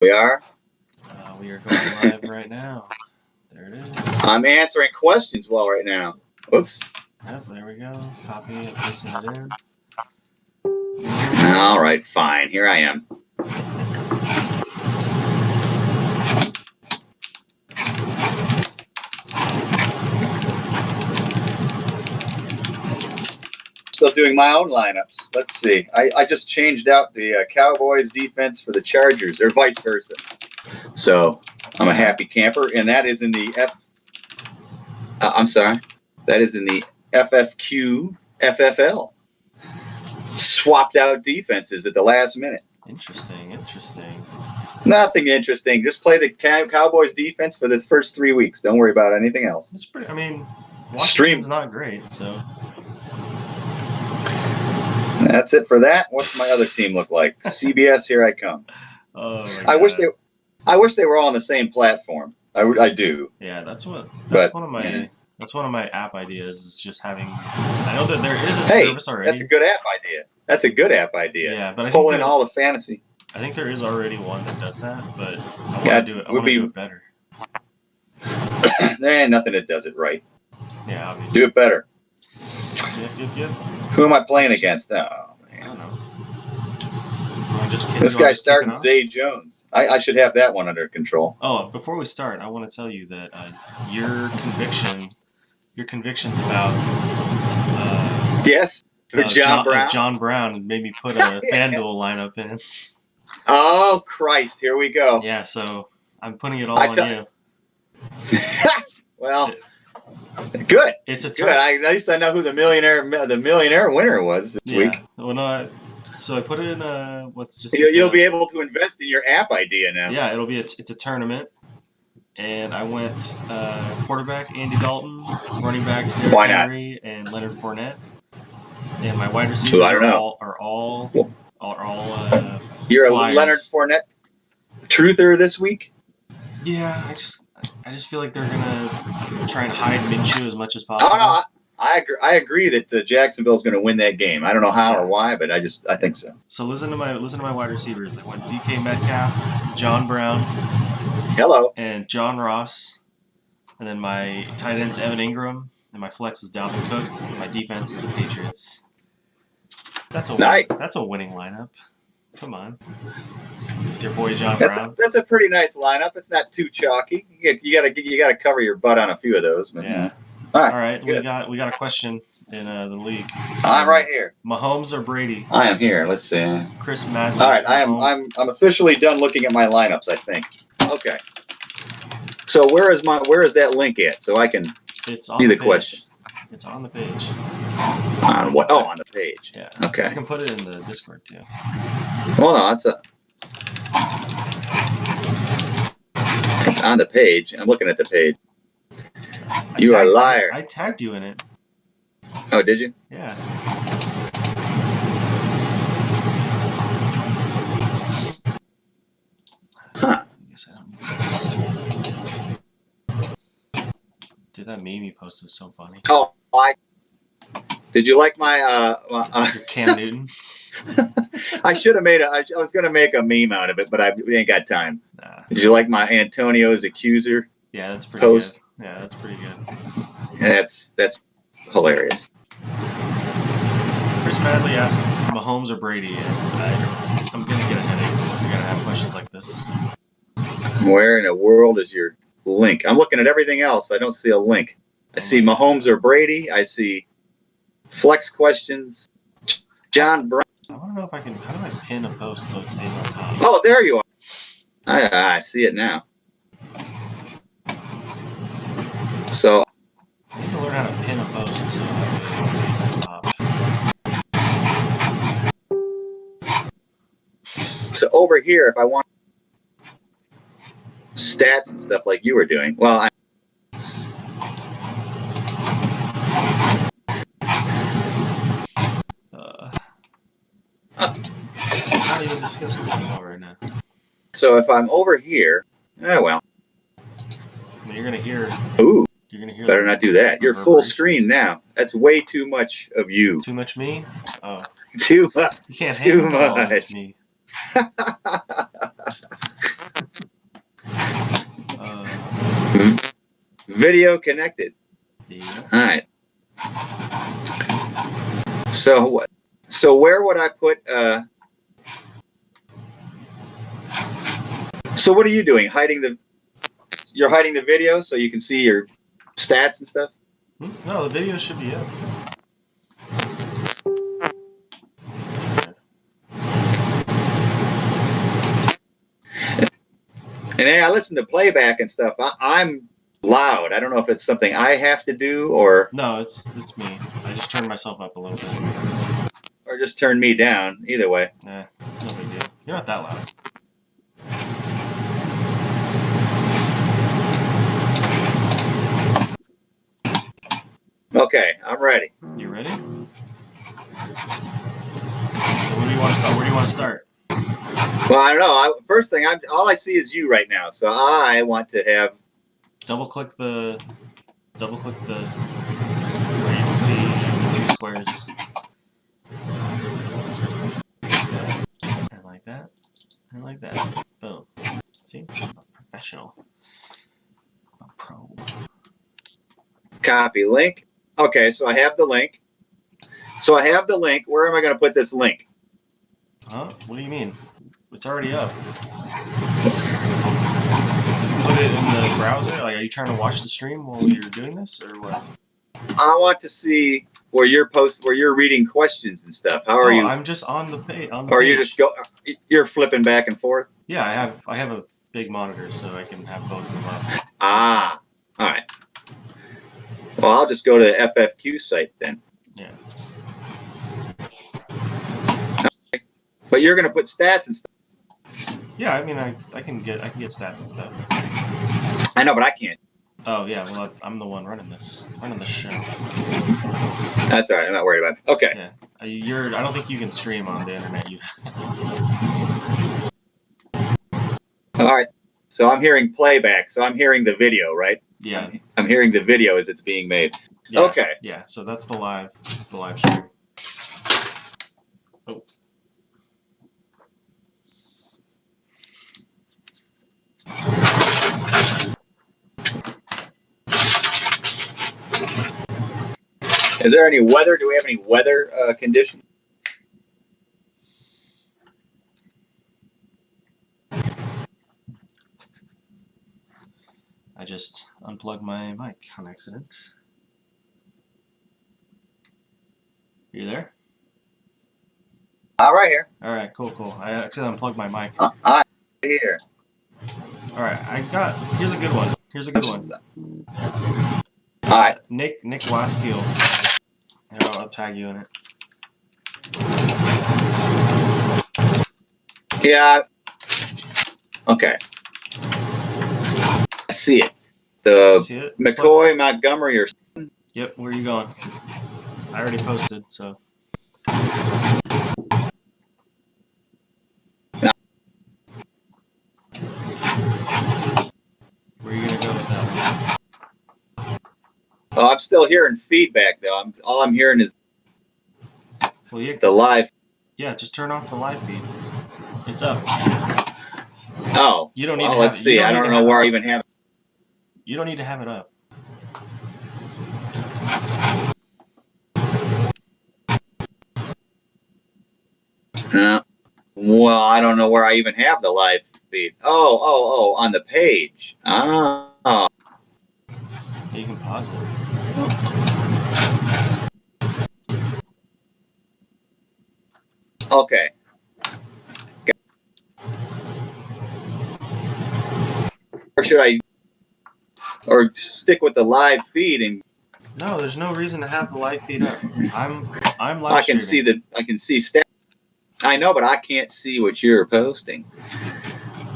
We are? We are going live right now. There it is. I'm answering questions well right now. Whoops. Yep, there we go. Copy it, pasting it in. All right, fine. Here I am. Still doing my own lineups. Let's see. I just changed out the Cowboys defense for the Chargers, or vice versa. So I'm a happy camper, and that is in the I'm sorry. That is in the FFQ FFL. Swapped out defenses at the last minute. Interesting. Nothing interesting. Just play the Cowboys defense for the first 3 weeks. Don't worry about anything else. It's pretty. I mean, Washington's not great, so. That's it for that. What's my other team look like? CBS, here I come. Oh my God. I wish they were all on the same platform. I do. Yeah, that's one of my app ideas is just having. I know that there is a service already. That's a good app idea. Yeah, but I pull think in all the fantasy. I think there is already one that does that, but I want to do it. I want to do it better. Nothing that does it right. Yeah, obviously. Do it better. Yep. Who am I playing against? Oh, man. I don't know. This guy's starting Zay Jones. I should have that one under control. Oh, before we start, I want to tell you that your convictions about yes, for John Brown made me put a FanDuel lineup in. Oh Christ! Here we go. Yeah, so I'm putting it all on you. Well. Good. It's a good. At least I know who the millionaire winner was this week. Well, no. So I put in You'll be able to invest in your app idea now. Yeah, it's a tournament, and I went quarterback Andy Dalton, running back Derrick Henry, and Leonard Fournette, and my wide receivers are all. You're Flyers. A Leonard Fournette truther this week. Yeah, I just feel like they're gonna try and hide Minshew as much as possible. Oh no, I agree that Jacksonville's gonna win that game. I don't know how or why, but I think so. So listen to my wide receivers. I went DK Metcalf, John Brown, and John Ross, and then my tight end's Evan Ingram, and my flex is Dalvin Cook, and my defense is the Patriots. That's a winning lineup. Come on. With your boy John Brown. That's a pretty nice lineup. It's not too chalky. You gotta cover your butt on a few of those. But, yeah. All right. We got a question in the league. I'm right here. Mahomes or Brady? I am here. Let's see. Chris Madden. All right. I'm officially done looking at my lineups, I think. Okay. So where is that link at? So I can see the question. It's on the page. On what? Oh, on the page. Yeah. Okay. I can put it in the Discord too. Hold on. It's on the page. I'm looking at the page. You are a liar. I tagged you in it. Oh, did you? Yeah. Huh. Dude, that meme you posted was so funny. Oh, did you like my your Cam Newton? I should have I was gonna make a meme out of it, but we ain't got time. Nah. Did you like my Antonio's accuser? Yeah, that's pretty post? Good. Yeah, that's pretty good. Yeah, that's hilarious. Chris Madley asked Mahomes or Brady, and I'm gonna get a headache if you're gonna have questions like this. Where in the world is your link? I'm looking at everything else. I don't see a link. I see Mahomes or Brady. I see flex questions. John Brown. I want to know if I can. How do I pin a post so it stays on top? Oh, there you are. I see it now. So I need to learn how to pin a post so it stays on top. So over here, if I want stats and stuff like you were doing, well, I'm not even discussing football right now. So if I'm over here, well. I mean, you're gonna hear. Ooh. You're gonna hear. Better not do that. You're full screen now. That's way too much of you. Too much me? Oh. Too much. You can't handle all this me. Video connected. Yeah. All right. So where would I put? So what are you doing? You're hiding the video so you can see your stats and stuff. No, the video should be up. And hey, I listen to playback and stuff. I'm loud. I don't know if it's something I have to do or. No, it's me. I just turned myself up a little bit. Or just turn me down. Either way. Nah, it's no big deal. You're not that loud. Okay, I'm ready. You ready? So where do you want to start? Where do you want to start? Well, I don't know. First thing, all I see is you right now. So I want to have. Double click the where you can see the 2 squares. And like that. And like that. Boom. See? I'm a professional. I'm a pro. Copy link. Okay, so I have the link. Where am I going to put this link? Huh? What do you mean? It's already up. Put it in the browser? Like, are you trying to watch the stream while you're doing this, or what? I want to see where you're reading questions and stuff. How are you? I'm just on the page. Or you're flipping back and forth? Yeah, I have a big monitor, so I can have both of them up. All right. Well, I'll just go to the FFQ site then. Yeah. Okay. But you're going to put stats and stuff. Yeah, I mean, I can get stats and stuff. I know, but I can't. Oh yeah, well I'm the one running the show. That's all right. I'm not worried about it. Okay. Yeah, I don't think you can stream on the internet. All right. So I'm hearing playback. So I'm hearing the video, right? Yeah. I'm hearing the video as it's being made. Yeah, okay. Yeah. So that's the live stream. Oh. Is there any weather? Do we have any weather conditions? I just unplugged my mic on accident. Are you there? All right, here. All right, cool. I accidentally unplugged my mic. I'm here. All right, here's a good one. All right. Nick Waskill. I'll tag you in it. Yeah. Okay. I see it. McCoy, Montgomery, or. Yep. Where are you going? I already posted, so. No. Where are you gonna go with that? Oh, I'm still hearing feedback though. All I'm hearing is the live. Yeah, just turn off the live feed. It's up. Oh. You don't need to let's see. I don't know where I even have it. You don't need to have it up. No. Well, I don't know where I even have the live feed. Oh, on the page. Oh. You can pause it. Okay. Or should I stick with the live feed and? No, there's no reason to have the live feed up. I'm live I can streaming. I can see stats. I know, but I can't see what you're posting.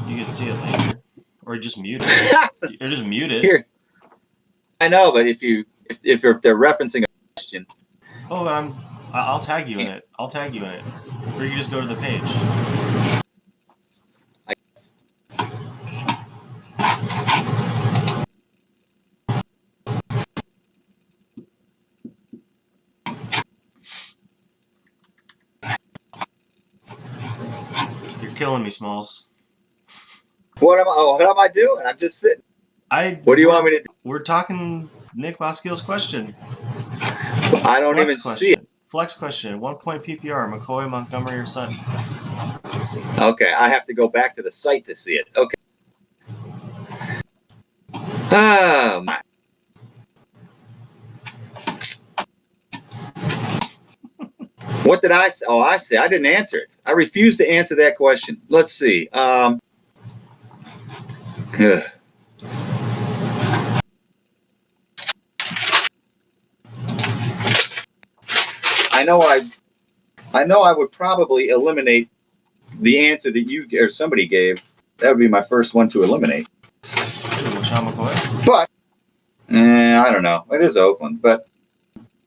You can see it later, or just mute it. Or just mute it. Here. I know, but if they're referencing a question. Oh, but I'll tag you in it. Or you can just go to the page. I guess. You're killing me, Smalls. What am I doing? I'm just sitting. What do you want me to do? We're talking Nick Boskill's question. I don't even see it. Flex question. 1 point PPR. McCoy, Montgomery, or Sutton? Okay, I have to go back to the site to see it. Okay. Oh, my. What did I say? Oh, I see. I didn't answer it. I refuse to answer that question. Let's see. I know I would probably eliminate the answer that you or somebody gave. That would be my first one to eliminate. LaShawn McCoy? But I don't know. It is Oakland, but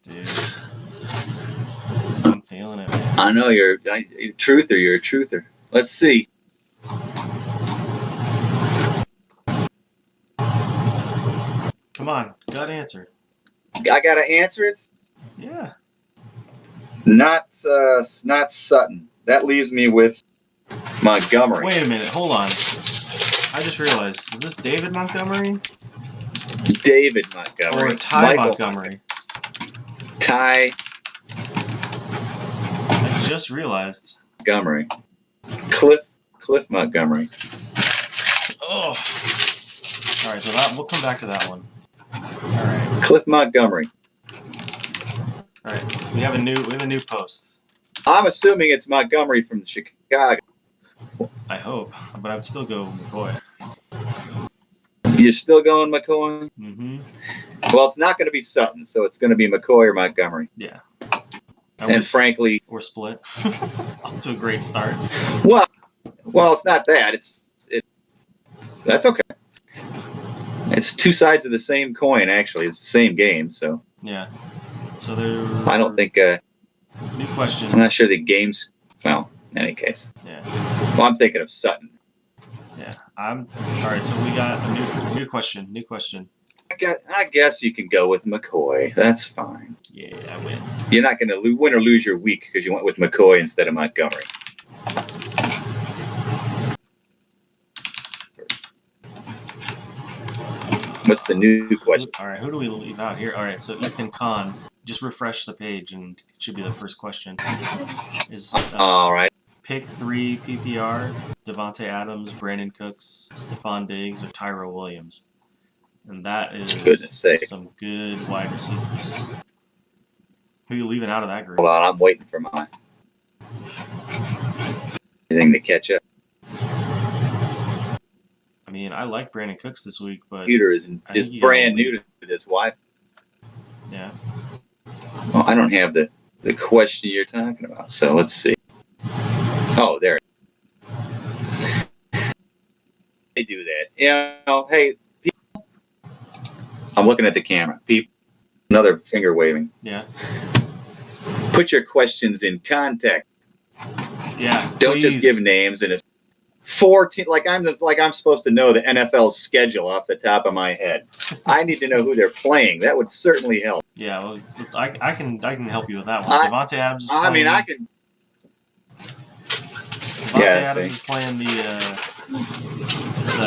dude, I'm feeling it, man. I know you're a truther. You're a truther. Let's see. Come on, gotta answer. I gotta answer it. Yeah. Not Sutton. That leaves me with Montgomery. Wait a minute. Hold on. I just realized. Is this David Montgomery? David Montgomery. Or Ty Montgomery? Ty. I just realized. Montgomery. Cliff Montgomery. Oh. All right, so we'll come back to that one. All right. Cliff Montgomery. All right, we have a new post. I'm assuming it's Montgomery from Chicago. I hope, but I'd still go McCoy. You're still going McCoy? Mm-hmm. Well, it's not going to be Sutton, so it's going to be McCoy or Montgomery. Yeah. Frankly, we're split. Off to a great start. Well, it's not that. That's okay. It's two sides of the same coin, actually. It's the same game, so. Yeah. So I don't think. New question. I'm not sure the game's. Well, in any case. Yeah. Well, I'm thinking of Sutton. Yeah. All right. So we got a new question. New question. I guess you can go with McCoy. That's fine. Yeah, I win. You're not going to win or lose your week because you went with McCoy instead of Montgomery. What's the new question? All right, who do we leave out here? All right, so Ethan Kahn, just refresh the page and it should be the first question. All right. Pick 3 PPR, Devontae Adams, Brandon Cooks, Stephon Diggs, or Tyrell Williams. And that is some good wide receivers. Who are you leaving out of that group? Hold on, I'm waiting for my thing to catch up. I mean, I like Brandon Cooks this week, but computer is brand new to this Wi-Fi. Yeah. Well, I don't have the question you're talking about, so let's see. Oh, there. They do that. Hey, people. I'm looking at the camera. People, another finger waving. Yeah. Put your questions in context. Yeah. Don't just give names and it's 14. Like I'm supposed to know the NFL schedule off the top of my head. I need to know who they're playing. That would certainly help. Yeah, well, I can help you with that one. Devontae Adams is playing. I mean, I can. Devontae Adams is playing the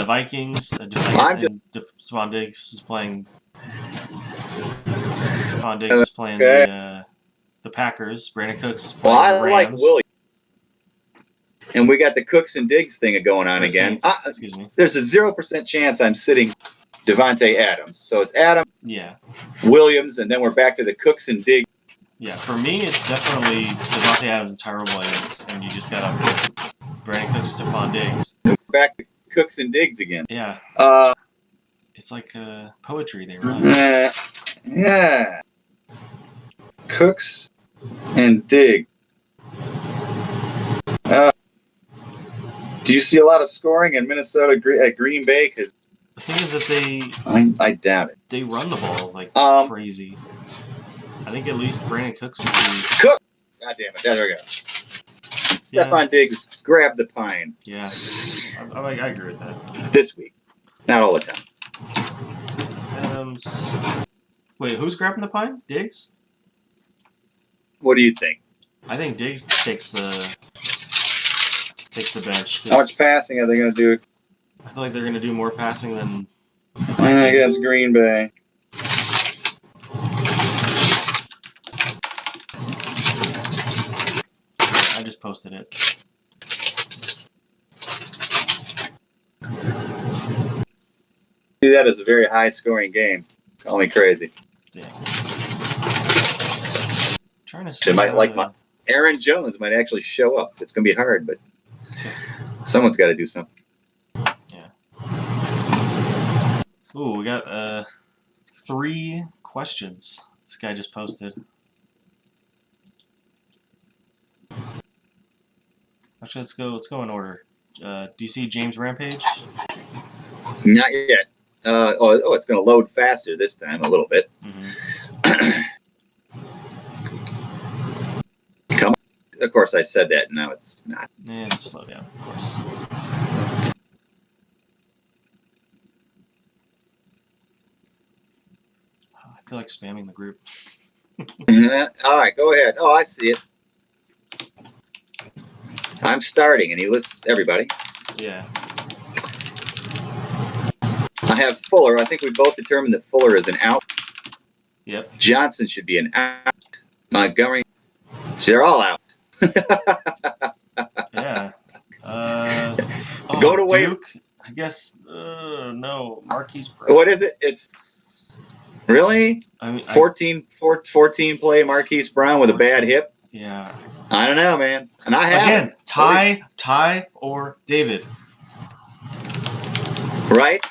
Vikings. Stephon Diggs is playing. Stephon Diggs is playing the Packers. Brandon Cooks is playing the Rams. I like Williams. And we got the Cooks and Diggs thing going on again. Excuse me. There's a 0% chance I'm sitting Devontae Adams. So it's Adams, Williams, and then we're back to the Cooks and Diggs. Yeah, for me, it's definitely Devontae Adams and Tyrell Williams, and you just got to put Brandon Cooks, Stephon Diggs. Back to Cooks and Diggs again. Yeah. It's like poetry they run. Yeah. Cooks and Diggs. Do you see a lot of scoring in Minnesota at Green Bay? Because the thing is that I doubt it. They run the ball like crazy. I think at least Brandon Cooks would be. Cook! God damn it. There we go. Stephon Diggs grabbed the pine. Yeah. I agree with that. This week. Not all the time. Adams. Wait, who's grabbing the pine? Diggs? What do you think? I think Diggs takes the bench. How much passing are they going to do? I feel like they're going to do more passing than I guess Green Bay. I just posted it. See that as a very high-scoring game. Call me crazy. Yeah. Trying to see. It might like my Aaron Jones might actually show up. It's gonna be hard, but someone's got to do something. Yeah. Ooh, we got 3 questions. This guy just posted. Actually, let's go in order. Do you see James Rampage? Not yet. It's going to load faster this time a little bit. Mm-hmm. Come on. Of course, I said that. Now it's not. And slow down, of course. Oh, I feel like spamming the group. All right, go ahead. Oh, I see it. I'm starting, and he lists everybody. Yeah. I have Fuller. I think we both determined that Fuller is an out. Yep. Johnson should be an out. Montgomery. They're all out. Yeah. Go to Duke. I guess. No. Marquise Brown. What is it? It's really. I mean, 14 play Marquise Brown with a bad hip. Yeah. I don't know, man. And I have again Ty or David. Right.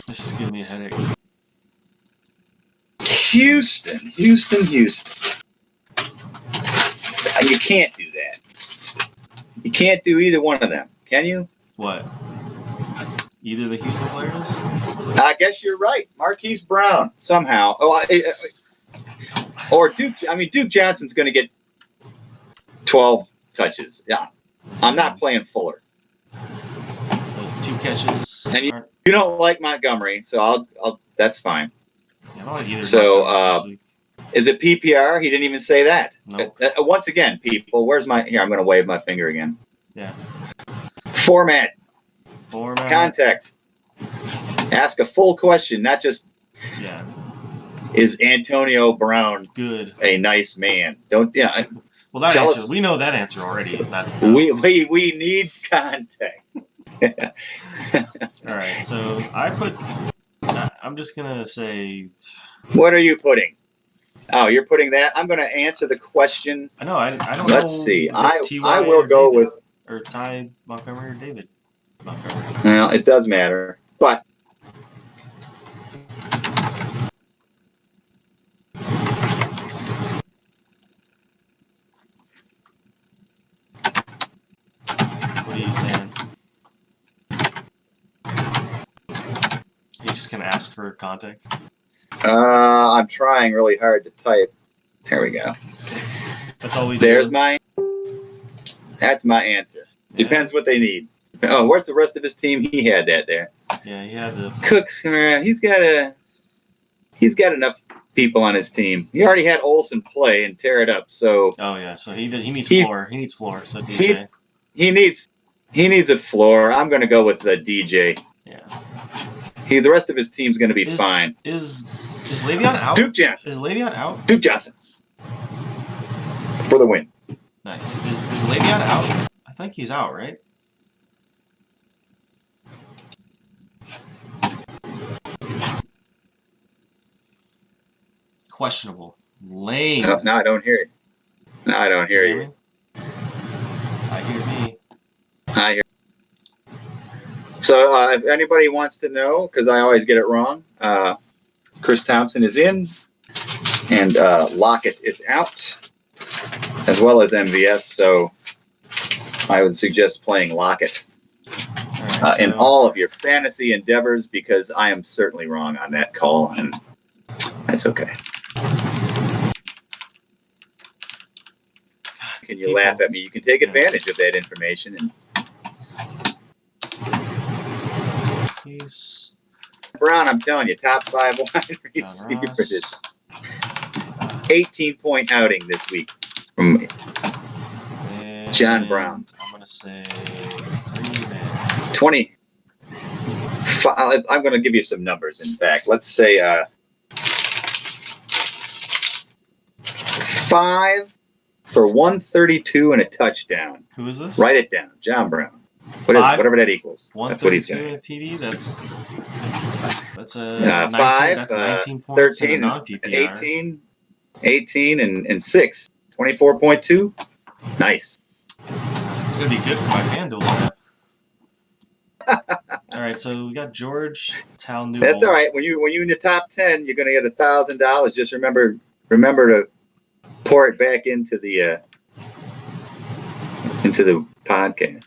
This is giving me a headache. Houston. You can't do that. You can't do either one of them, can you? What? Either the Houston players? I guess you're right. Marquise Brown somehow. Or Duke. I mean, Duke Johnson's going to get 12 touches. Yeah. I'm not playing Fuller. Those 2 catches. And you don't like Montgomery, so I'll. That's fine. Yeah, I don't like either. So, is it PPR? He didn't even say that. Nope. Once again, people, where's my? Here, I'm going to wave my finger again. Yeah. Format. Context. Ask a full question, not just. Yeah. Is Antonio Brown good? A nice man? Don't. Yeah. Well, that answer, we know that answer already. We need context. All right, so I'm just gonna say. What are you putting? Oh, you're putting that. I'm going to answer the question. I know. I don't know. Let's see. I will go with or Ty Montgomery or David Montgomery. Well, it does matter, but. What are you saying? You just gonna ask for context? I'm trying really hard to type. There we go. That's all we do. There's That's my answer. Yeah. Depends what they need. Oh, where's the rest of his team? He had that there. Yeah, he had the Cooks. He's got enough people on his team. He already had Olsen play and tear it up. So. Oh yeah, so he needs floor. He needs floor. So DJ. He needs a floor. I'm going to go with the DJ. Yeah. The rest of his team's going to be fine. Is Le'Veon out? Duke Johnson. Is Le'Veon out? Duke Johnson. For the win. Nice. Is Le'Veon out? I think he's out, right? Questionable. Lame. No, I don't hear you. No, I don't hear you. I hear me. I hear. So if anybody wants to know, because I always get it wrong, Chris Thompson is in, and Lockett is out, as well as MVS. So I would suggest playing Lockett in all of your fantasy endeavors, because I am certainly wrong on that call, and that's okay. Can you laugh at me? You can take advantage of that information. And Brown, I'm telling you, top 5 wide receiver this 18-point outing this week from John Brown. I'm going to say Green 20. I'm going to give you some numbers, in fact. Let's say 5 for 132 and a touchdown. Who is this? Write it down. John Brown. What is it? Whatever that equals. That's what he's going to get. 132 and a TD, that's a 19, 5, that's 19 points 13, and a non-PPR. 18 and 6. 24.2. Nice. It's going to be good for my FanDuel lineup. All right, so we got George Tal. That's all right. When you in the top 10, you're going to get $1,000. Just remember to pour it back into the podcast.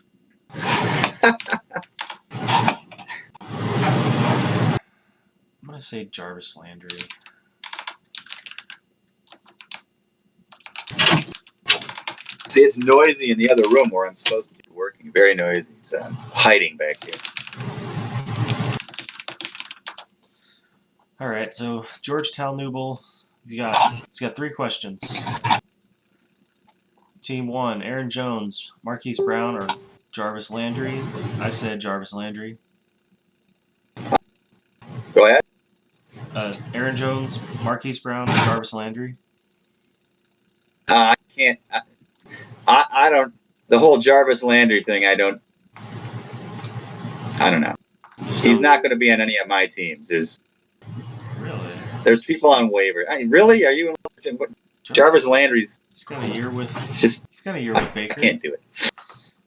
I'm going to say Jarvis Landry. See, it's noisy in the other room where I'm supposed to be working. Very noisy, so I'm hiding back here. All right, so George Tal. He's got 3 questions. Team 1, Aaron Jones, Marquise Brown, or Jarvis Landry. I said Jarvis Landry. Go ahead. Aaron Jones, Marquise Brown, or Jarvis Landry. I can't. I don't. The whole Jarvis Landry thing. I don't know. He's not going to be on any of my teams. There's people on waiver. Really? Are you in? Jarvis Landry's. He's got a year with. He's got a year with Baker. I can't do it.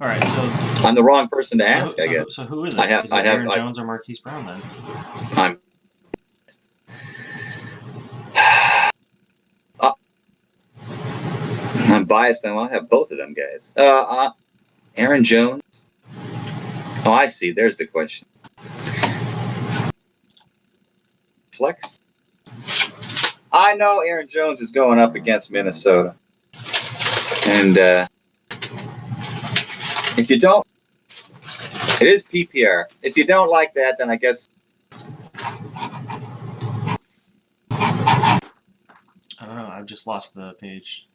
All right, so I'm the wrong person to ask. I guess. So who is it? Is it Aaron Jones or Marquise Brown then? I'm biased, and I'll have both of them guys. Aaron Jones. Oh, I see. There's the question. Flex. I know Aaron Jones is going up against Minnesota, and if you don't, it is PPR. If you don't like that, then I guess. I don't know. I've just lost the page.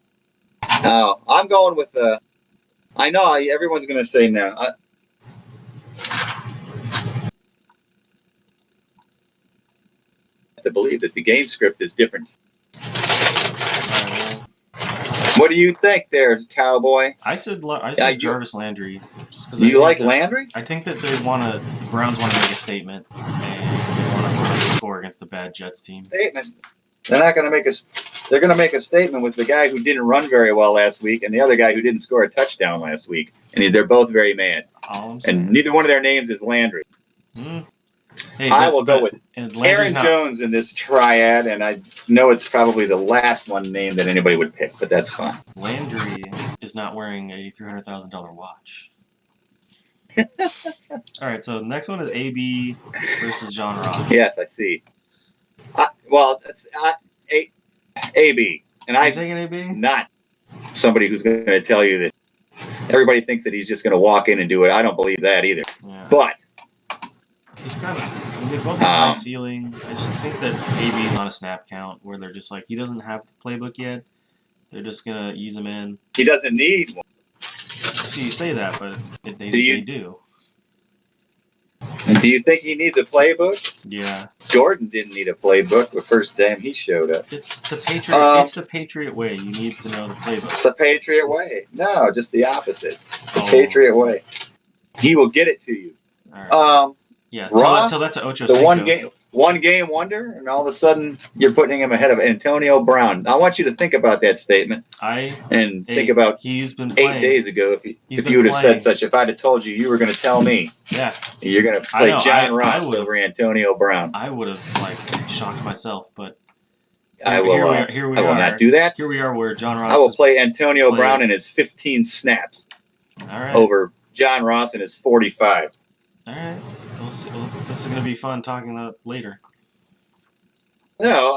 Oh, I'm going with the. I know everyone's going to say no. To believe that the game script is different. What do you think, there, cowboy? I said Jarvis Landry. Just because you like Landry? I think that the Browns want to make a statement and they want to run the score against the bad Jets team. Statement. They're not going to make a. They're going to make a statement with the guy who didn't run very well last week and the other guy who didn't score a touchdown last week, and they're both very mad. And neither one of their names is Landry. Hey, I will go with Aaron Jones in this triad, and I know it's probably the last one name that anybody would pick, but that's fine. Landry is not wearing a $300,000 watch. All right, so the next one is AB versus John Ross. Yes, I see. That's AB, and I'm taking AB? Not somebody who's going to tell you that everybody thinks that he's just going to walk in and do it. I don't believe that either. Yeah. But he's kind of they both have high ceiling. I just think that AB is on a snap count where they're just like he doesn't have the playbook yet. They're just gonna ease him in. He doesn't need one. So you say that, but they do. And do you think he needs a playbook? Yeah. Jordan didn't need a playbook the first time he showed up. It's the Patriot. It's the Patriot way. You need to know the playbook. It's the Patriot way. No, just the opposite. The Patriot way. He will get it to you. All right. Yeah. Ross, tell that to Ocho the Cinco. one game wonder, and all of a sudden you're putting him ahead of Antonio Brown. I want you to think about that statement. Think about he's been 8 days ago if you would have said such. If I'd have told you were going to tell me, you're going to play John Ross over Antonio Brown. I would have shocked myself, but I will not do that. Here we are, where John Ross. I will play Antonio Brown in his 15 snaps. All right. Over John Ross in his 45. All right. We'll see. This is going to be fun talking about later. No,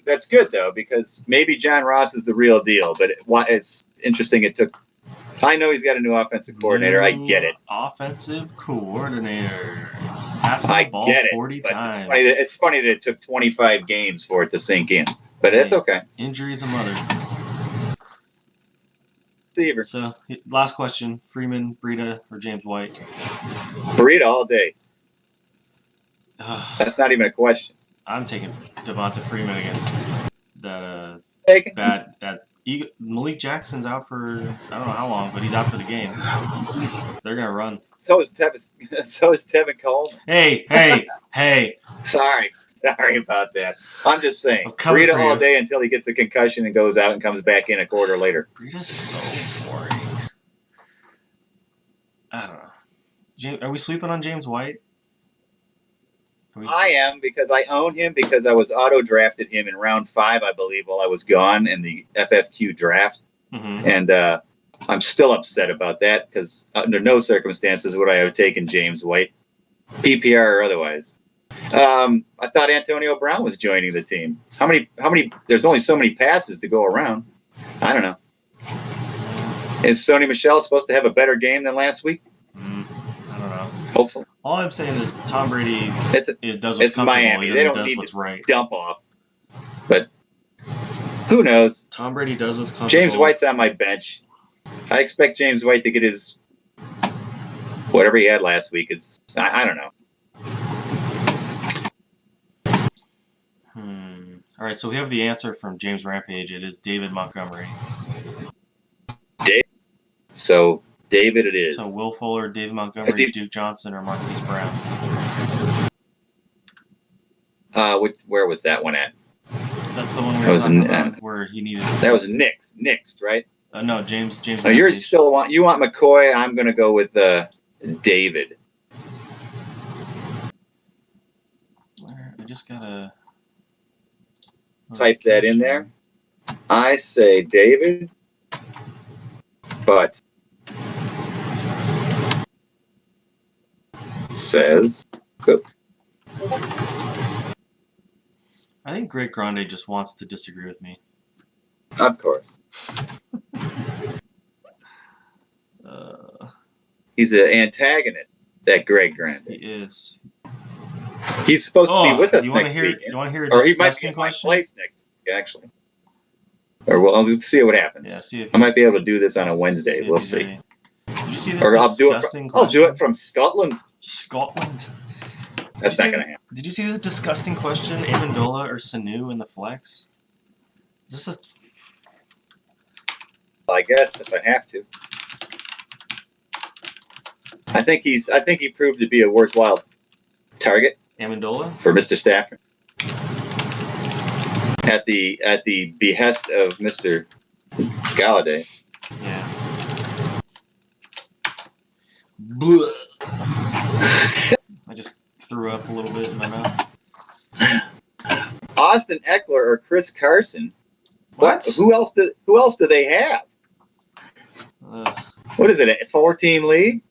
that's good, though, because maybe John Ross is the real deal. But it's interesting it took... I know he's got a new offensive coordinator. I get it. Offensive coordinator. Passing the ball 40 times. It's funny that it took 25 games for it to sink in. But it's okay. Injury's a mother. receiver. So, last question: Freeman, Breida, or James White? Breida all day. That's not even a question. I'm taking Devonta Freeman against that Malik Jackson's out for I don't know how long, but he's out for the game. They're gonna run. So is Tevin Coleman. Hey. Sorry about that. I'm just saying. Breida all day until he gets a concussion and goes out and comes back in a quarter later. Breida's so boring. I don't know. Are we sleeping on James White? I am, because I own him, because I was auto-drafted him in round 5, I believe, while I was gone in the FFQ draft. Mm-hmm. And I'm still upset about that, because under no circumstances would I have taken James White, PPR or otherwise. I thought Antonio Brown was joining the team. How many? There's only so many passes to go around. I don't know. Is Sony Michel supposed to have a better game than last week? I don't know. Hopefully. All I'm saying is Tom Brady does what's it's comfortable. Miami. They don't need what's right. Dump off. But who knows? Tom Brady does what's comfortable. James White's on my bench. I expect James White to get his whatever he had last week. I don't know. All right, so we have the answer from James Rampage. It is David Montgomery. So David it is. So Will Fuller, David Montgomery, Duke Johnson, or Marquise Brown? Where was that one at? That's the one we were talking about where he needed. That was Nixed, right? No, James. So you want McCoy. I'm going to go with David. I just gotta type that in there. I say David, but says Cook. I think Greg Grande just wants to disagree with me. Of course. He's an antagonist, that Greg Grande. He is. He's supposed to be with us next week. You want to hear a or he might be in my place next week, actually. Or let's see what happens. Yeah, see if I might be able to do this on a Wednesday. We'll see. Did you see this disgusting I'll do it from Scotland. Scotland? That's not going to happen. Did you see this disgusting question? Amendola or Sanu in the flex? Is this I guess if I have to. I think he proved to be a worthwhile target. Amendola? For Mr. Stafford. At the behest of Mr. Galladay. Yeah. Blah. I just threw up a little bit in my mouth. Austin Eckler or Chris Carson? What? Who else do they have? What is it? A 4-team league?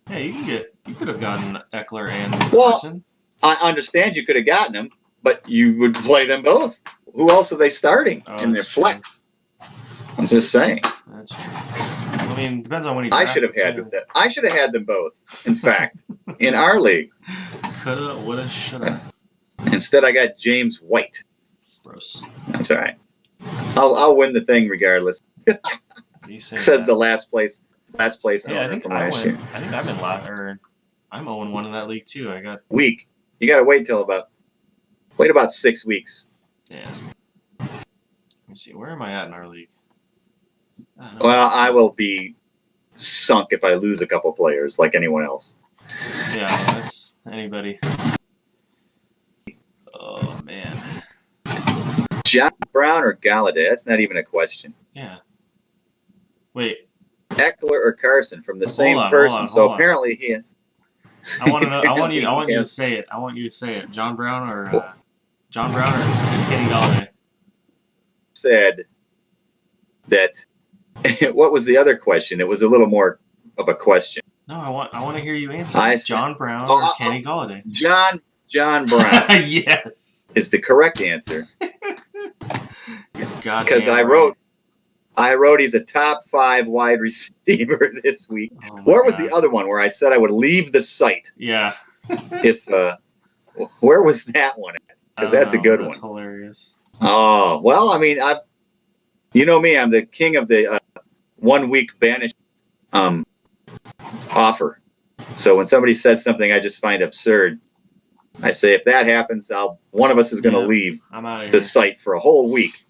Yeah, you could have gotten Eckler and Carson. I understand you could have gotten them, but you would play them both. Who else are they starting in their flex? I'm just saying. That's true. I mean, depends on when you. I should have had that. I should have had them both. In fact, in our league. Coulda, woulda, shoulda. Instead, I got James White. Gross. That's all right. I'll win the thing regardless. Says the last place owner from last year. I think I've been I'm 0-1 in that league too. I got week. You got to wait about 6 weeks. Yeah. Let me see. Where am I at in our league? Well, I will be sunk if I lose a couple players, like anyone else. Yeah, that's anybody. Oh man. John Brown or Galladay? That's not even a question. Yeah. Wait. Eckler or Carson from the same person. So apparently he is. I want to know. I want you to say it. I want you to say it. John Brown or Kenny Galladay? Said that. What was the other question? It was a little more of a question. No, I want to hear you answer. John Brown or Kenny Galladay? John Brown. Yes. Is the correct answer. Because I wrote he's a top 5 wide receiver this week. Oh where was the other one where I said I would leave the site? Yeah. Where was that one at? Because that's a good one. That's hilarious. Oh, well, I mean, you know me, I'm the king of the 1 week banish offer. So when somebody says something I just find absurd, I say if that happens, one of us is going to leave the site for a whole week.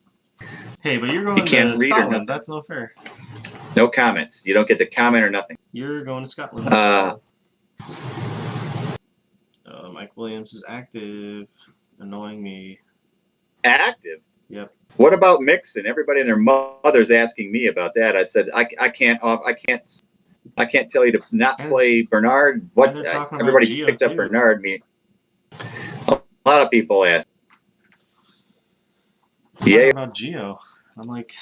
Hey, but you're going to Scotland. That's not fair. No comments. You don't get to comment or nothing. You're going to Scotland. Mike Williams is active, annoying me. Active? Yep. What about Mixon? Everybody and their mother's asking me about that. I said I can't tell you to not play Bernard. What? Everybody picked up Bernard. A lot of people ask. Yeah. About Gio. I'm like,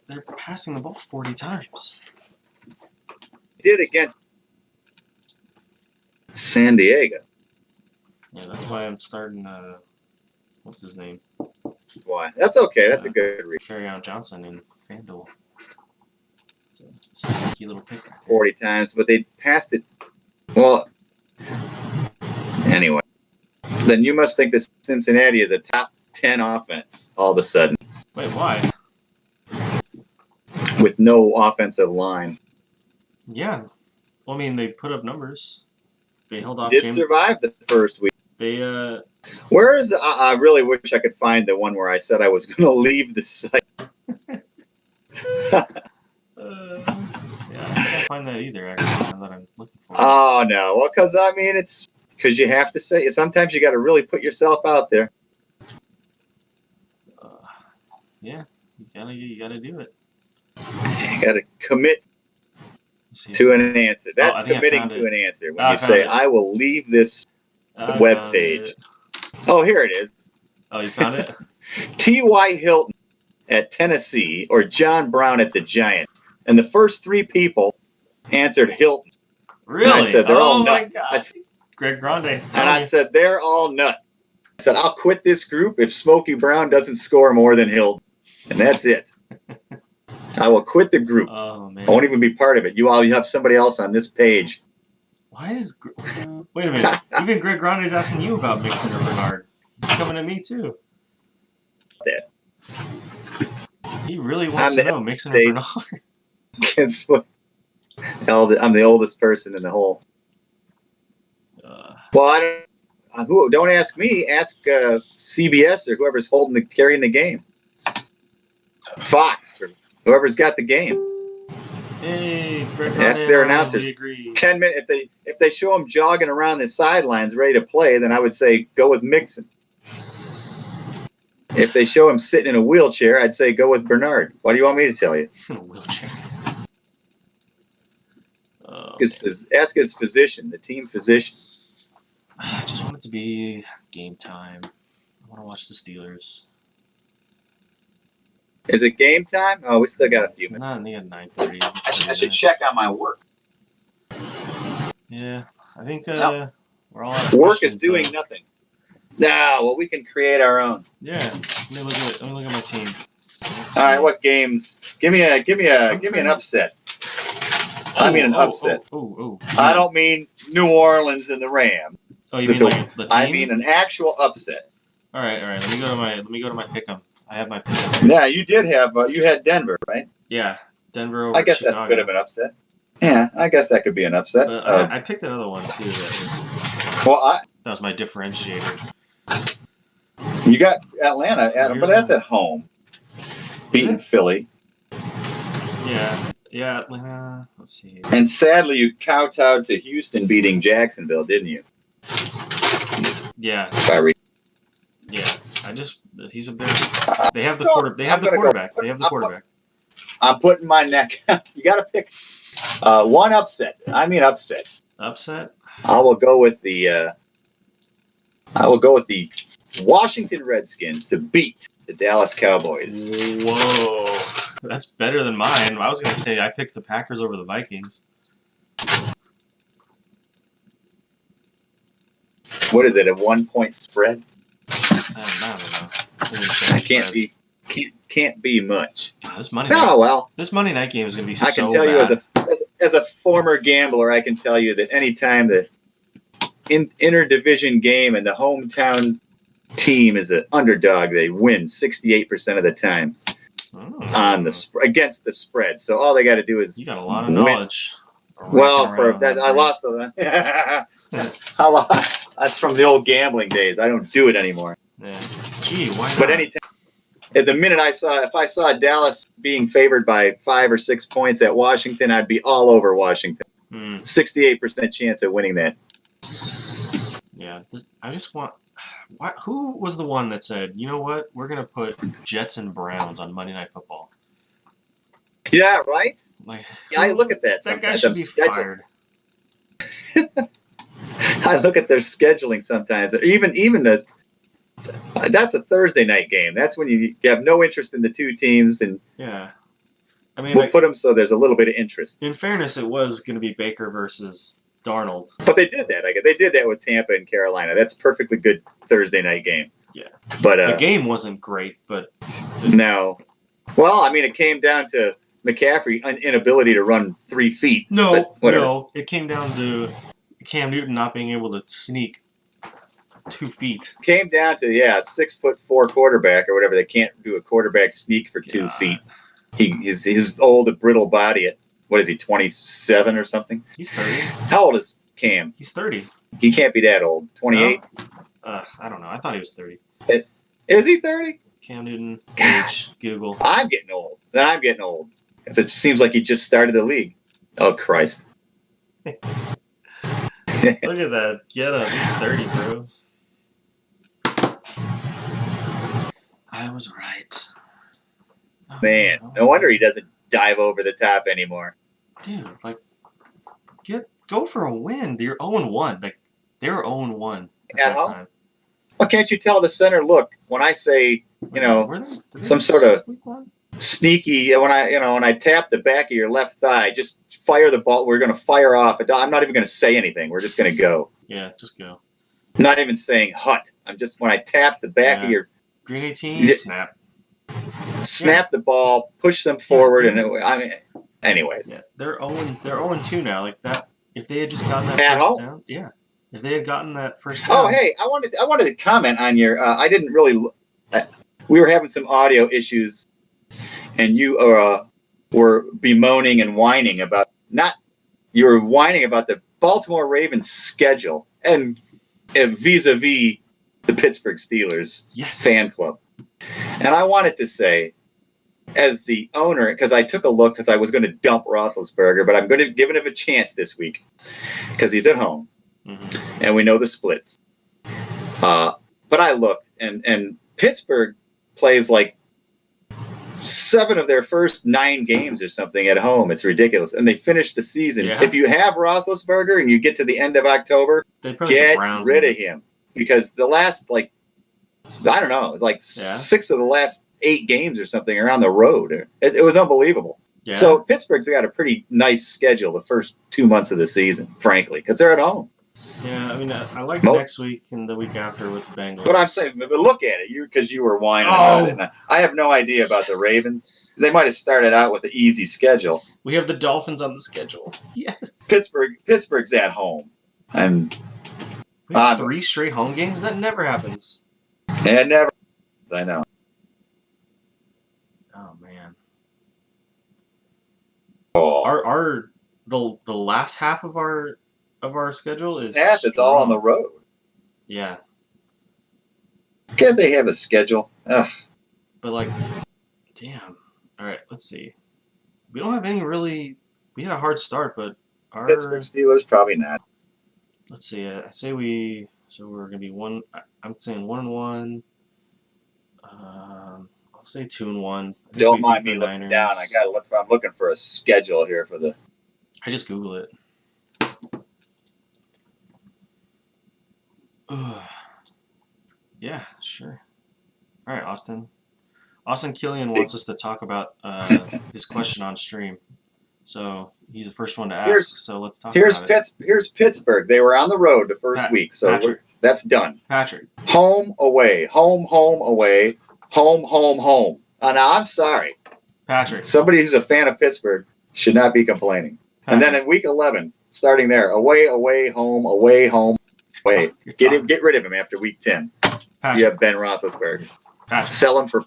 they're passing the ball 40 times. Did against San Diego. Yeah, that's why I'm starting. What's his name? Why? That's okay. That's a good read. Carryon Johnson in FanDuel. It's a sneaky little pick. 40 times, but they passed it. Well, anyway, then you must think that Cincinnati is a top 10 offense all of a sudden. Wait, why? With no offensive line. Yeah. Well, I mean, they put up numbers. They held off. Did survive the first week. They Where is? I really wish I could find the one where I said I was going to leave the site. Yeah, I can't find that either. Actually, now that I'm looking for it. Oh no! Well, because I mean, it's because you have to say. Sometimes you got to really put yourself out there. Yeah, you gotta do it. You got to commit to an answer. That's committing to an answer. When you say, "I will leave this web page." Oh, here it is. Oh, you found it? T.Y. Hilton at Tennessee or John Brown at the Giants. And the first 3 people answered Hilton. Really? And I said, they're all nuts. God. Greg Grande. And I said, they're all nuts. I said, I'll quit this group if Smokey Brown doesn't score more than Hilton. And that's it. I will quit the group. Oh, man. I won't even be part of it. You have somebody else on this page. Why is... wait a minute. Even Greg Grande is asking you about Mixon or Bernard. He's coming to me, too. That. He really wants to know Mixon or Bernard. I'm the oldest person in the whole. Well, don't ask me. Ask CBS or whoever's carrying the game. Fox or whoever's got the game. Hey, Greg ask their announcers. 10 minutes. If they show him jogging around the sidelines ready to play, then I would say go with Mixon. If they show him sitting in a wheelchair, I'd say go with Bernard. What do you want me to tell you? Wheelchair. Ask his physician, the team physician. I just want it to be game time. I want to watch the Steelers. Is it game time? Oh, we still got a few minutes. Not near 9:30. I should check on my work. Yeah, I think we're all out of work is doing nothing. No, well, we can create our own. Yeah, let me look at my team. All right, what games? Give me an upset. I mean an upset. I don't mean New Orleans and the Rams. Oh, you mean like the team? I mean an actual upset. All right. Let me go to my pick'em. I have my pick'em. Yeah, you did have. You had Denver, right? Yeah, Denver over I guess Chicago. That's a bit of an upset. Yeah, I guess that could be an upset. But I picked another one too. That was my differentiator. You got Atlanta, but that's at home. Beating Philly. Yeah, Atlanta. Let's see. And sadly, you kowtowed to Houston beating Jacksonville, didn't you? Yeah. Yeah. He's up there. They have the quarterback. They have the quarterback. I'm putting my neck. You got to pick one upset. I mean upset. Upset. I will go with the Washington Redskins to beat the Dallas Cowboys. Whoa, that's better than mine. I was going to say I picked the Packers over the Vikings. What is it? A 1-point spread? I don't know. Can't be much. God, this Monday night game is going to be so bad. I can tell you as a former gambler, I can tell you that anytime the interdivision game and the hometown team is an underdog, they win 68% of the time. on the against the spread. So all they got to do is you got a lot of knowledge. Well, for that, I lost the. I lost. That's from the old gambling days. I don't do it anymore. Yeah. Gee, why not? But anytime, at the minute if I saw Dallas being favored by 5 or 6 points at Washington, I'd be all over Washington. 68% chance of winning that. Yeah, I just want. Who was the one that said, you know what, we're gonna put Jets and Browns on Monday Night Football? Yeah, right. Like, I look at that. That guy should be fired. I look at their scheduling sometimes. Even that's a Thursday night game. That's when you have no interest in the two teams, and yeah, I mean, we'll put them so there's a little bit of interest. In fairness, it was going to be Baker versus Darnold, but they did that. They did that with Tampa and Carolina. That's a perfectly good Thursday night game. Yeah, but the game wasn't great. But no, well, I mean, it came down to McCaffrey's inability to run 3 feet. No, it came down to Cam Newton not being able to sneak 2 feet. Came down to 6'4" quarterback or whatever. They can't do a quarterback sneak for 2 feet. His old brittle body at what is he, 27 or something? He's 30. How old is Cam? He's 30. He can't be that old. 28. No? I don't know. I thought he was 30. Is he 30? Cam Newton. Age. Google. I'm getting old. Because it seems like he just started the league. Oh Christ. Look at that. Get him. He's 30, bro. I was right. Man, no wonder he doesn't dive over the top anymore. Dude, like, go for a win. You're 0-1. Like, they were 0-1 at that time. Well, can't you tell the center? Look, when I say, some sort of sneaky, when I tap the back of your left thigh, just fire the ball. We're going to fire off. I'm not even going to say anything. We're just going to go. Yeah, just go. Not even saying hut. I'm just, when I tap the back of your Green 18, snap. Snap the ball, push them forward, and anyways. Yeah, they're 0-2 now. Like that, if they had just gotten that first down, if they had gotten that first down. Oh, hey, I wanted to comment on your. I didn't really. We were having some audio issues, and you were bemoaning and whining about You were whining about the Baltimore Ravens schedule and vis-a-vis the Pittsburgh Steelers fan club. And I wanted to say, as the owner, because I took a look, because I was going to dump Roethlisberger, but I'm going to give him a chance this week because he's at home, and we know the splits. But I looked, and Pittsburgh plays like 7 of their first 9 games or something at home. It's ridiculous. And they finish the season. Yeah. If you have Roethlisberger and you get to the end of October, get rid of him. Because the last, I don't know, 6 of the last 8 games or something are on the road. It was unbelievable. Yeah. So Pittsburgh's got a pretty nice schedule the first 2 months of the season, frankly, because they're at home. Yeah, I mean, I like next week and the week after with the Bengals. But I'm saying, but look at it, because you were whining about it. And I have no idea about the Ravens. They might have started out with an easy schedule. We have the Dolphins on the schedule. Yes. Pittsburgh's at home, and we have 3 straight home games. That never happens. It never happens. I know. Oh man. Oh. The last half of our schedule is all on the road. Yeah. Can't they have a schedule? Ugh. But damn. All right, let's see. We don't have any really. We had a hard start, but our Pittsburgh Steelers probably not. Let's see. I say we. So we're gonna be 1. I'm saying 1-1. I'll say 2-1. Don't mind me looking down. I gotta look. I'm looking for a schedule here for the. I just Google it. Yeah, sure. All right, Austin. Austin Killian wants us to talk about his question on stream. So he's the first one to ask. So let's talk about it. Here's Pittsburgh. They were on the road the first week, so that's done. Patrick. Home, away. Home, away. Home, home. Now, I'm sorry. Patrick. Somebody who's a fan of Pittsburgh should not be complaining. Patrick. And then in week 11, starting there, away, home, away, home. Wait, get rid of him after week 10. Patrick. You have Ben Roethlisberger. Patrick. Sell him for.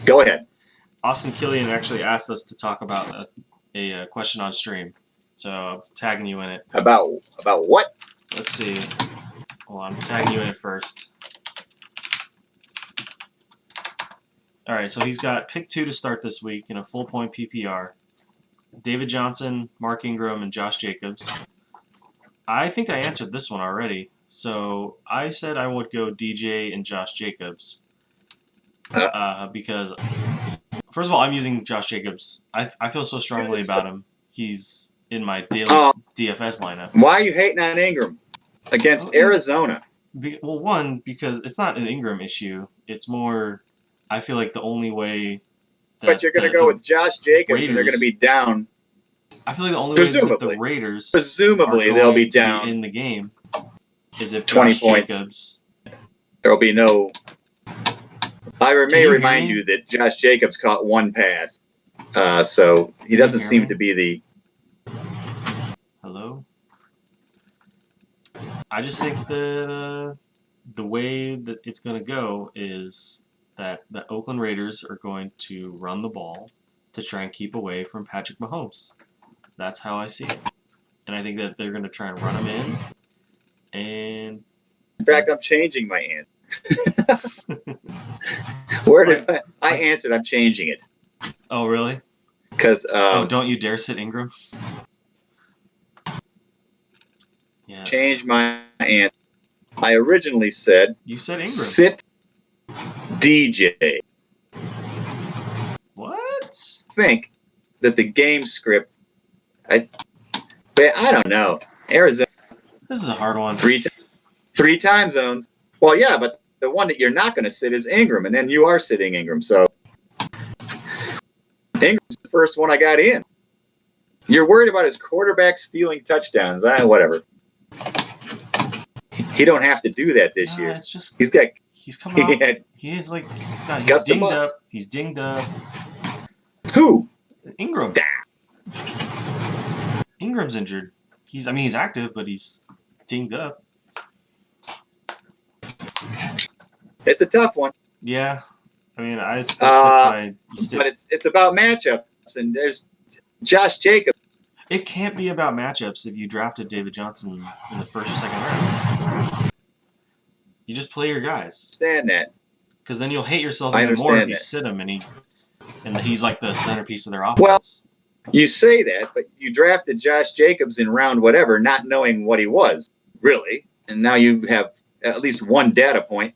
Go ahead. Austin Killian actually asked us to talk about a question on stream, so I'm tagging you in it. About what? Let's see. Hold on, I'm tagging you in it first. All right, so he's got pick 2 to start this week in a full point PPR. David Johnson, Mark Ingram, and Josh Jacobs. I think I answered this one already. So I said I would go DJ and Josh Jacobs because, first of all, I'm using Josh Jacobs. I feel so strongly about him. He's in my daily DFS lineup. Why are you hating on Ingram against Arizona? Well, one, because it's not an Ingram issue. It's more, I feel like the only way. But you're going to go with Josh Jacobs, Raiders, and they're going to be down. I feel like the only way that the Raiders they'll be down in the game is if 20 Josh points. Jacobs. There'll be no. I may remind you that Josh Jacobs caught 1 pass, so he doesn't seem to be the. Hello. I just think that the way that it's going to go is that the Oakland Raiders are going to run the ball to try and keep away from Patrick Mahomes. That's how I see it. And I think that they're going to try and run him in. And in fact, I'm changing my answer. Where did I answered? I'm changing it. Oh, really? Because don't you dare sit Ingram. Yeah. Change my answer. I originally said you said Ingram. Sit DJ. What? I think that the game script. But I don't know. Arizona. This is a hard one. 3 time zones. Well, yeah, but the one that you're not going to sit is Ingram, and then you are sitting Ingram. So Ingram's the first one I got in. You're worried about his quarterback stealing touchdowns. Whatever. He don't have to do that this year. It's just he's coming off. He's dinged up. He's dinged up. Who? Ingram. Ingram's injured. He's active, but he's dinged up. It's a tough one. Yeah. I still stick by. But it's about matchups, and there's Josh Jacobs. It can't be about matchups if you drafted David Johnson in the first or second round. You just play your guys. Understand that. Because then you'll hate yourself even more if you sit him and he's like the centerpiece of their offense. Well, you say that, but you drafted Josh Jacobs in round whatever, not knowing what he was, really. And now you have at least one data point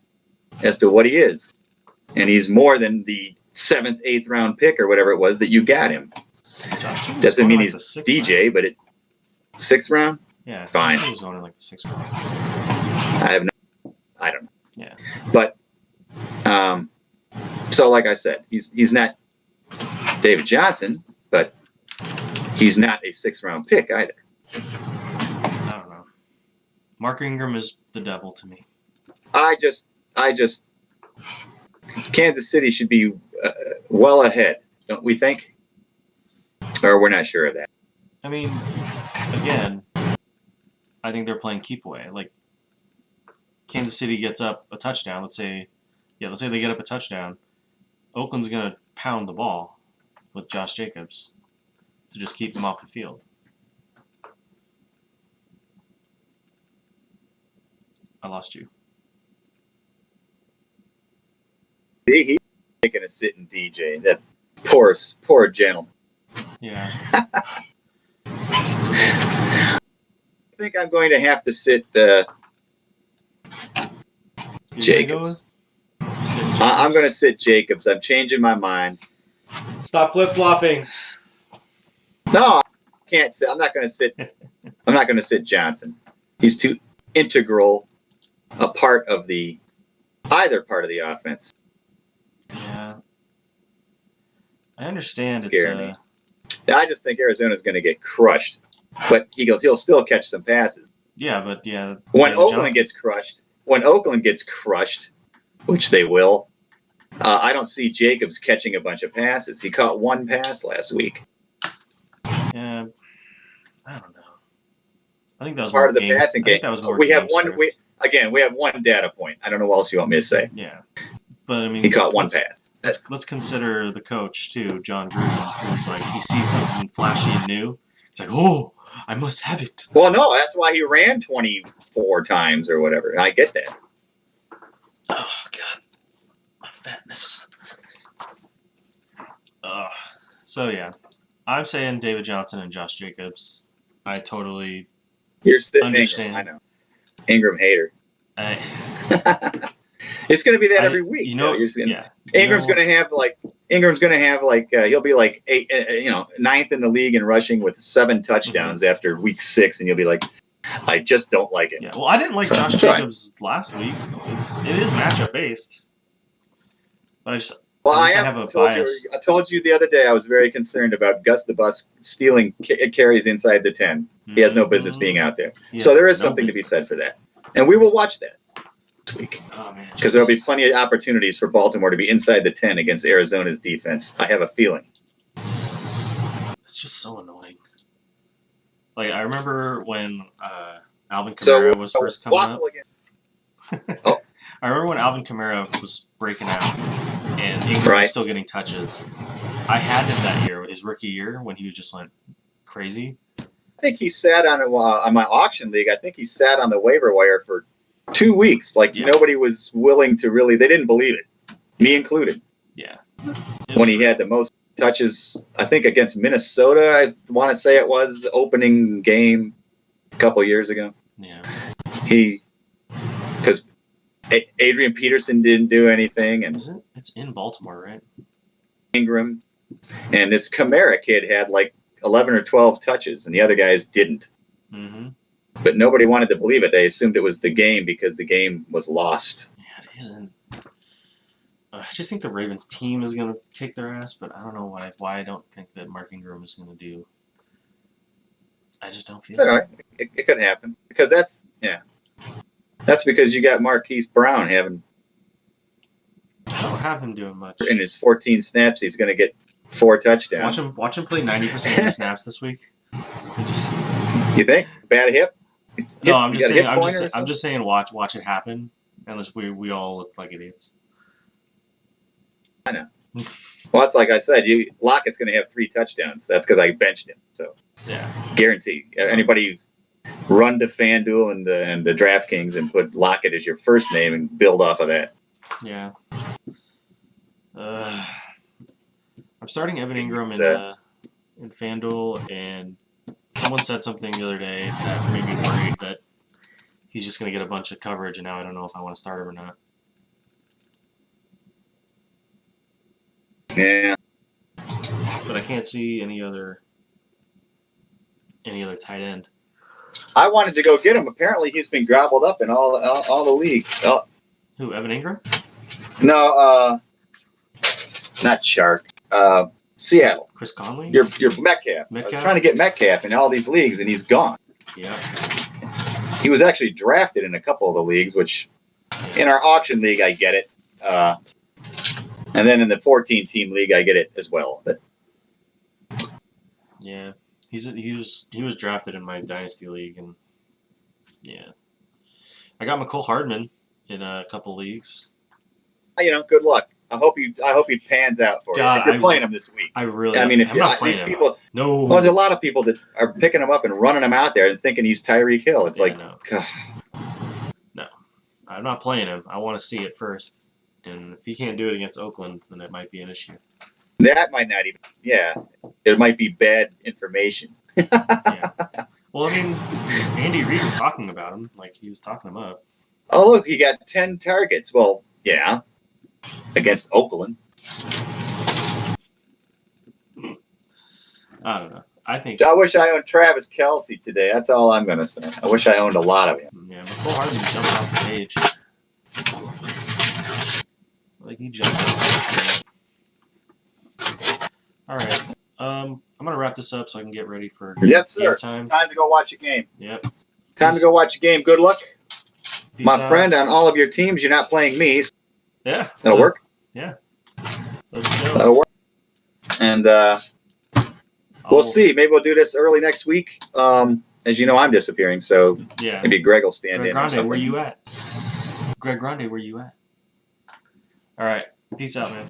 as to what he is. And he's more than the 7th, 8th round pick or whatever it was that you got him. Doesn't mean he's DJ, but 6th round? Yeah. Fine. He was going in like the 6th round. I don't know. Yeah. But, so like I said, he's not David Johnson, but he's not a 6th round pick either. I don't know. Mark Ingram is the devil to me. I just, Kansas City should be well ahead, don't we think? Or we're not sure of that. Again, I think they're playing keep away. Like, Kansas City gets up a touchdown. Let's say they get up a touchdown. Oakland's going to pound the ball with Josh Jacobs to just keep him off the field. I lost you. He's taking a sitting DJ. That poor gentleman. Yeah. I think I'm going to have to sit Jacobs. I'm going to sit Jacobs. I'm changing my mind. Stop flip-flopping. No, I can't sit. I'm not going to sit Johnson. He's too integral a part of either part of the offense. Yeah. I understand. Me. I just think Arizona's going to get crushed. But he'll still catch some passes. Yeah, but yeah. When Oakland gets crushed, which they will, I don't see Jacobs catching a bunch of passes. He caught 1 pass last week. Yeah, I don't know. I think that was part of the passing game. That was more we have one data point. I don't know what else you want me to say. Yeah. But I mean, he caught one pass. Let's consider the coach too, John Gruden, who's like he sees something flashy and new. It's like, oh, I must have it. Well, no, that's why he ran 24 times or whatever. I get that. Oh God, my fatness. So yeah, I'm saying David Johnson and Josh Jacobs. I totally You're sitting understand. Ingram, I know. Ingram hater. It's going to be that every week. You know, Ingram's going to have he'll be like ninth in the league in rushing with 7 touchdowns after week 6, and you'll be like, I just don't like it. Yeah, well, I didn't like Josh Jacobs last week. It is matchup based. But I told you the other day I was very concerned about Gus the Bus stealing carries inside the 10. He has no business being out there. So there is something to be said for that. And we will watch that this week. Oh, man. Because there'll be plenty of opportunities for Baltimore to be inside the 10 against Arizona's defense. I have a feeling. It's just so annoying. Like, I remember when Alvin Kamara was first coming up. Oh. I remember when Alvin Kamara was breaking out and Ingram was still getting touches. I had him that year, his rookie year, when he just went crazy. I think he sat on my auction league. I think he sat on the waiver wire for 2 weeks. Nobody was willing to really. They didn't believe it, me included. Yeah. When he had the most touches, I think against Minnesota, I want to say it was opening game a couple years ago. Yeah. Because Adrian Peterson didn't do anything, and it's in Baltimore, right? Ingram, and this Kamara kid had like 11 or 12 touches, and the other guys didn't. Mm-hmm. But nobody wanted to believe it. They assumed it was the game because the game was lost. Yeah, it isn't. I just think the Ravens team is going to kick their ass, but I don't know why I don't think that Mark Ingram is going to do. I just don't feel it. All right. It could happen. Because that's because you got Marquise Brown having. I don't have him doing much. In his 14 snaps, he's going to get 4 touchdowns. Watch him play 90% of the snaps this week. You think? Bad hip? No, I'm just saying watch it happen, unless we all look like idiots. I know. Well, that's like I said. Lockett's going to have 3 touchdowns. That's because I benched him. So yeah, guarantee. Anybody who's run to FanDuel and the DraftKings and put Lockett as your first name and build off of that. Yeah. I'm starting Evan Ingram in FanDuel, and someone said something the other day that made me worried that he's just going to get a bunch of coverage, and now I don't know if I want to start him or not. Yeah. But I can't see any other tight end. I wanted to go get him. Apparently, he's been gobbled up in all the leagues. Oh. Who, Evan Ingram? No, not Shark. Seattle. Chris Conley? Your Metcalf. I was trying to get Metcalf in all these leagues, and he's gone. Yeah. He was actually drafted in a couple of the leagues, which in our auction league, I get it. And then in the 14-team league, I get it as well. But yeah, he was drafted in my dynasty league, and yeah, I got McCole Hardman in a couple leagues. Good luck. I hope he pans out for you. If you're playing him this week, I'm not playing him. People, no. Well, there's a lot of people that are picking him up and running him out there and thinking he's Tyreek Hill. It's no, I'm not playing him. I want to see it first. And if he can't do it against Oakland, then it might be an issue. That might not even. Yeah, it might be bad information. Yeah. Well, I mean, Andy Reid was talking about him. Like, he was talking him up. Oh, look, he got 10 targets. Well, yeah, against Oakland. I don't know. I wish I owned Travis Kelce today. That's all I'm going to say. I wish I owned a lot of him. Yeah, McCole Hardman jumped off the page. Like, he jumped off the screen. All right. I'm going to wrap this up so I can get ready for game time. Time to go watch a game. Yep. Time to go watch a game. Good luck. Peace My out. friend, on all of your teams, you're not playing me. So yeah. That'll work? Yeah. Let's go. That'll work. And we'll see. Maybe we'll do this early next week. As you know, I'm disappearing, so maybe Greg will stand in. Greg Grande, where you at? All right. Peace out, man.